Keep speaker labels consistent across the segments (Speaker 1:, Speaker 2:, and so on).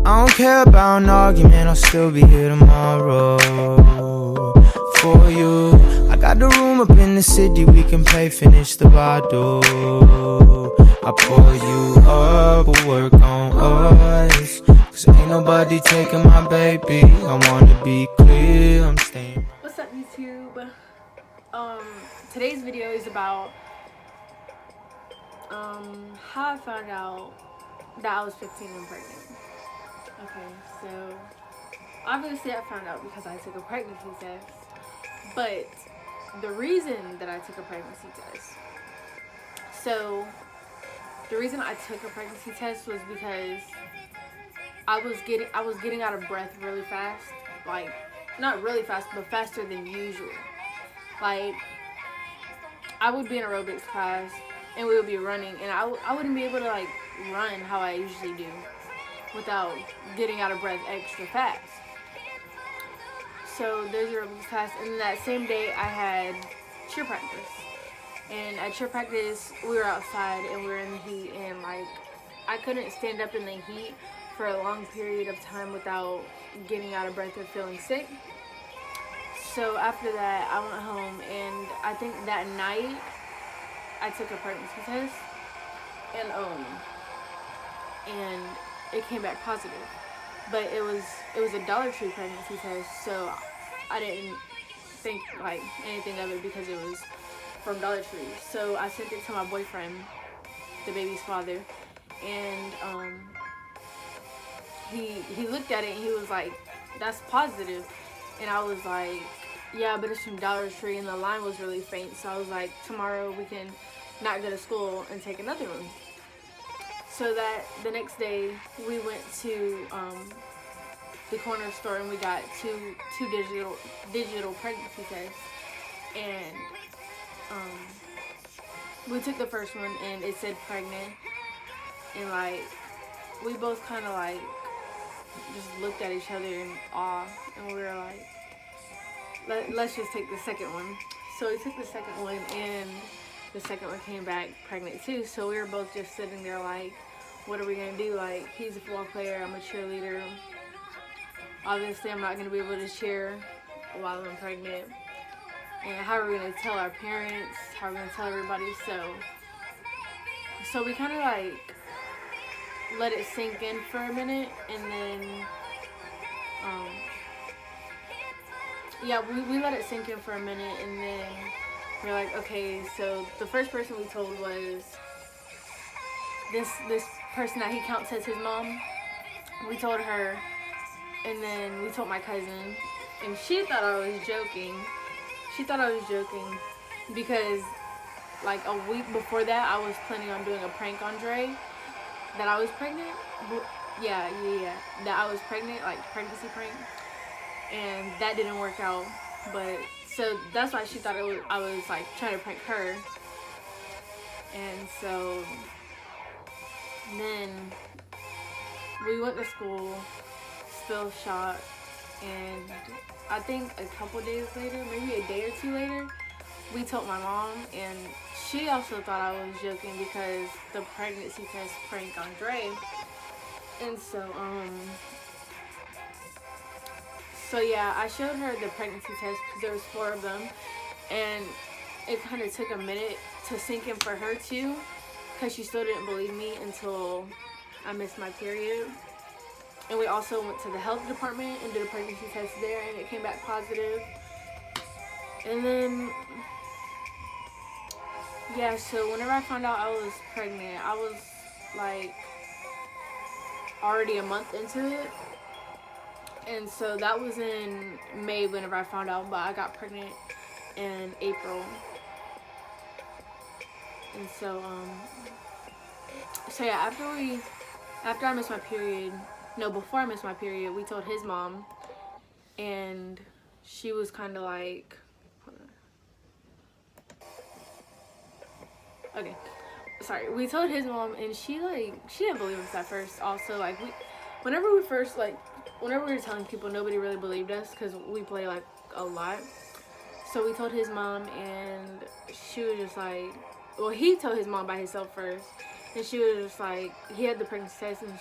Speaker 1: I don't care about an argument, I'll still be here tomorrow for you. I got the room up in the city, we can play finish the bottle. I pour you up, we'll work on us, cause ain't nobody taking my baby. I wanna be clear, I'm staying.
Speaker 2: What's up, YouTube? Today's video is about how I found out that I was 15 and pregnant. Okay, so obviously I found out because I took a pregnancy test, but the reason that I took a pregnancy test, so the reason I took a pregnancy test was because I was getting out of breath really fast, like not really fast, but faster than usual. Like I would be in aerobics class and we would be running, and I wouldn't be able to like run how I usually do without getting out of breath extra fast. So there's aerobics class, and that same day I had cheer practice. And at cheer practice, we were outside and we were in the heat, and like I couldn't stand up in the heat for a long period of time without getting out of breath or feeling sick. So after that, I went home, and I think that night I took a pregnancy test, and it came back positive. But it was a Dollar Tree pregnancy test, so I didn't think like anything of it because it was from Dollar Tree. So I sent it to my boyfriend, the baby's father, and he looked at it and he was like, "That's positive." And I was like, "Yeah, but it's from Dollar Tree," and the line was really faint. So I was like, "Tomorrow we can not go to school and take another one." So that the next day we went to the corner store and we got two digital pregnancy tests, and we took the first one and it said pregnant, and like we both kind of like just looked at each other in awe, and we were like, let's just take the second one. So we took the second one, and the second one came back pregnant too. So we were both just sitting there like, what are we gonna do? Like, he's a football player, I'm a cheerleader. Obviously I'm not gonna be able to cheer while I'm pregnant. And how are we gonna tell our parents? How are we gonna tell everybody? So we kind of like let it sink in for a minute, and then we let it sink in for a minute, and then we're like, okay, so the first person we told was this person that he counts as his mom. We told her, and then we told my cousin, and she thought I was joking. She thought I was joking because like a week before that I was planning on doing a prank on Dre that I was pregnant. Yeah, that I was pregnant, like pregnancy prank, and that didn't work out. But so that's why she thought I was like trying to prank her. And so then we went to school, still shocked, and I think a couple days later, maybe a day or two later, we told my mom, and she also thought I was joking because the pregnancy test prank on Dre. And so yeah, I showed her the pregnancy test because there was 4 of them, and it kind of took a minute to sink in for her too, because she still didn't believe me until I missed my period. And we also went to the health department and did a pregnancy test there, and it came back positive. And then yeah, so whenever I found out I was pregnant, I was like already a month into it. And so that was in May whenever I found out, but I got pregnant in April. And so yeah, after I missed my period, no, before I missed my period, we told his mom, and she was kind of like, okay, sorry, we told his mom, and she didn't believe us at first. Also, like, whenever we were telling people, nobody really believed us because we play like a lot. So we told his mom, and she was just like, well, he told his mom by himself first, and she was just like, he had the pregnancy test, and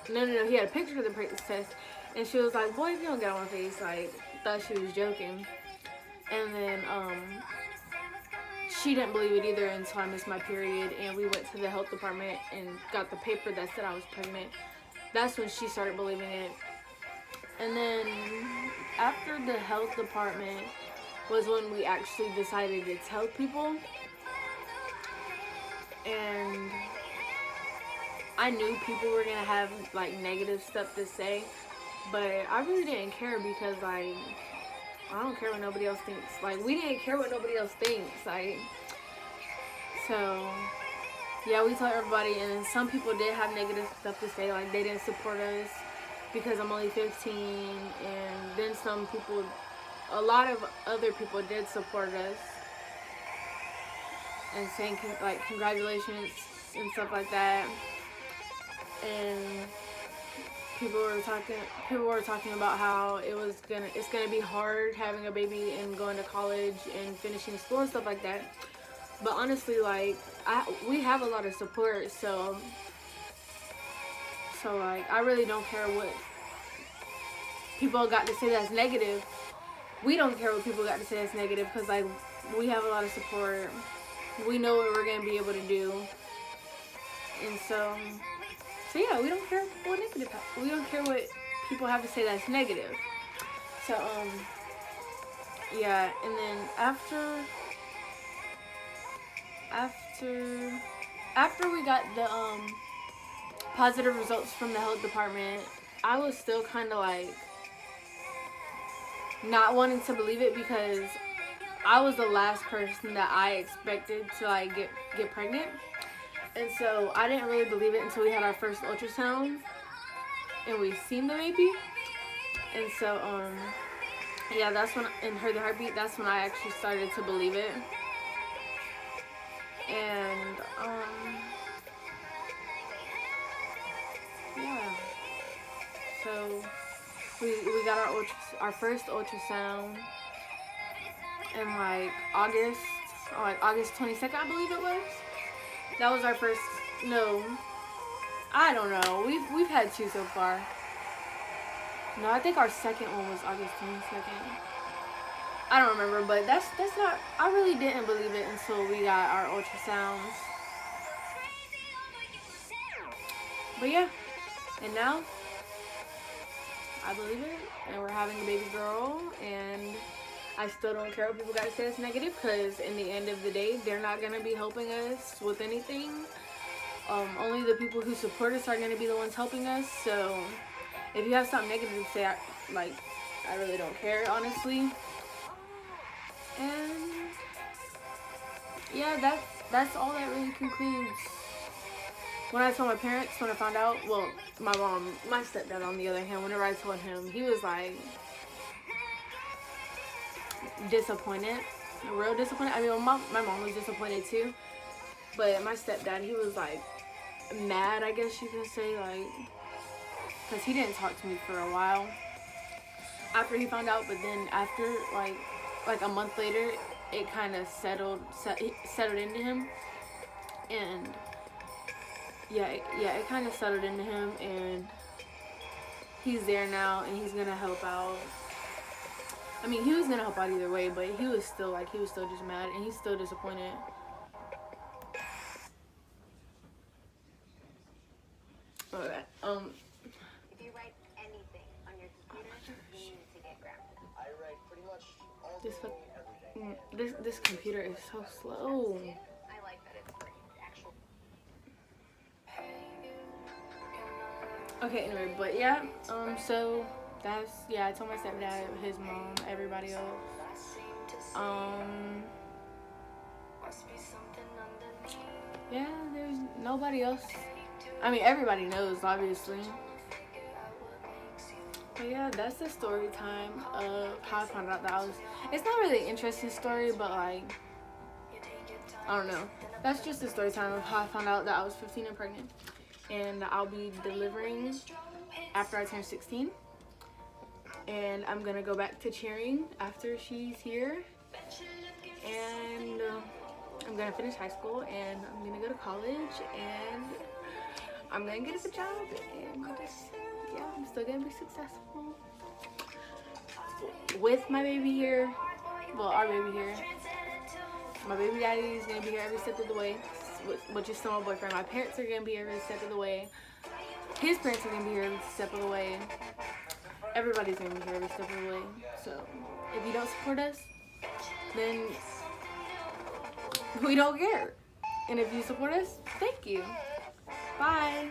Speaker 2: no, he had a picture of the pregnancy test, and she was like, boy, if you don't get on my face, like, thought she was joking. And then, she didn't believe it either until I missed my period, and we went to the health department and got the paper that said I was pregnant. That's when she started believing it. And then after the health department was when we actually decided to tell people. And I knew people were gonna have like negative stuff to say, but I really didn't care because like, I don't care what nobody else thinks. Like, we didn't care what nobody else thinks. Like, so yeah, we told everybody, and some people did have negative stuff to say. Like, they didn't support us because I'm only 15, and then some people, a lot of other people did support us and saying like congratulations and stuff like that. And people were talking about how it's gonna be hard having a baby and going to college and finishing school and stuff like that. But honestly, like, we have a lot of support, so like, I really don't care what people got to say that's negative. We don't care what people got to say that's negative, because like, we have a lot of support. We know what we're gonna be able to do, and so yeah, we don't care what negative. We don't care what people have to say that's negative. So yeah, and then after we got the positive results from the health department, I was still kind of like not wanting to believe it, because I was the last person that I expected to like get pregnant. And so I didn't really believe it until we had our first ultrasound and we seen the baby. And so yeah, that's when, and heard the heartbeat, that's when I actually started to believe it. And yeah, so we got our first ultrasound in like August 22nd, I believe it was. That was our first. No, I don't know. We've had two so far. No, I think our second one was August 22nd. I don't remember, but that's not. I really didn't believe it until we got our ultrasounds. But yeah, and now I believe it, and we're having a baby girl, and I still don't care what people got to say that's negative, because in the end of the day, they're not going to be helping us with anything. Only the people who support us are going to be the ones helping us. So if you have something negative to say, I really don't care, honestly. And yeah, that's all that really concludes. When I told my parents, when I found out, well, my mom, my stepdad on the other hand, whenever I told him, he was like disappointed, real disappointed. I mean, my mom was disappointed too, but my stepdad, he was like mad, I guess you could say, like, because he didn't talk to me for a while after he found out. But then after like a month later, it kind of settled into him, and yeah, it kind of settled into him, and he's there now, and he's gonna help out. I mean, he was gonna help out either way, but he was still just mad, and he's still disappointed. Okay.
Speaker 3: If you write anything on your computer, you need to get grounded. I write pretty much all day, every day.
Speaker 2: This computer is so slow.
Speaker 3: I like that it's free. Actual.
Speaker 2: Okay, anyway, but yeah, so that's, yeah, I told my stepdad, his mom, everybody else. Yeah, there's nobody else. I mean, everybody knows, obviously. But yeah, that's the story time of how I found out that I was, it's not really an interesting story, but like, I don't know. That's just the story time of how I found out that I was 15 and pregnant. And I'll be delivering after I turn 16. And I'm gonna go back to cheering after she's here. And I'm gonna finish high school, and I'm gonna go to college, and I'm gonna get a job, and yeah, I'm still gonna be successful with my baby here. Well, our baby here. My baby daddy is gonna be here every step of the way, which is still my boyfriend. My parents are gonna be here every step of the way. His parents are gonna be here every step of the way. Everybody's gonna be here every step of the way. So if you don't support us, then we don't care. And if you support us, thank you. Bye.